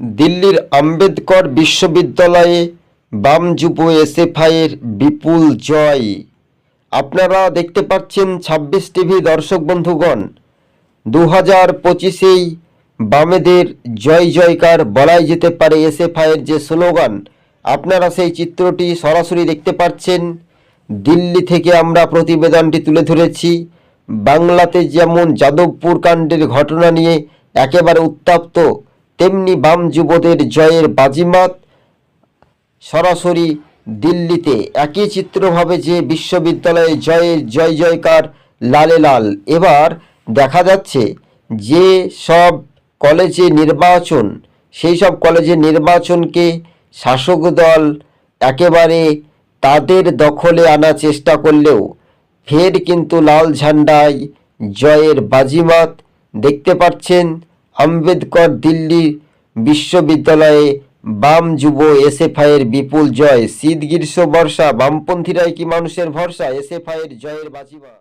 দিল্লির আম্বেদকর বিশ্ববিদ্যালয়ে বাম যুব এসএফআইয়ের বিপুল জয়। আপনারা দেখতে পাচ্ছেন ২৬ টিভি দর্শক বন্ধুগণ, ২০২৫-এই বামেদের জয় জয়কার বলাই যেতে পারে এসএফআইয়ের যে স্লোগান, আপনারা সেই চিত্রটি সরাসরি দেখতে পাচ্ছেন। দিল্লি থেকে আমরা প্রতিবেদনটি তুলে ধরেছি। বাংলাতে যেমন যাদবপুর কাণ্ডের ঘটনা নিয়ে একেবারে উত্তপ্ত, তেমনি বাম যুবদের জয়ের বাজিমাত সরাসরি দিল্লিতে একই চিত্রভাবে যে বিশ্ববিদ্যালয়ে জয়ের জয় জয়কার লালে লাল। এবার দেখা যাচ্ছে যে সব কলেজে নির্বাচন, সেই সব কলেজে নির্বাচনকে শাসক দল একেবারে তাদের দখলে আনার চেষ্টা করলেও ফের কিন্তু লাল ঝান্ডায় জয়ের বাজিমাত দেখতে পাচ্ছেন। আম্বেদকর দিল্লি বিশ্ববিদ্যালয়ে বাম যুব এসএফআইয়ের বিপুল জয়। শীত গ্রীষ্ম বর্ষা বামপন্থীরাই কি মানুষের ভরসা, এসএফআইয়ের জয়ের বাজিমাত।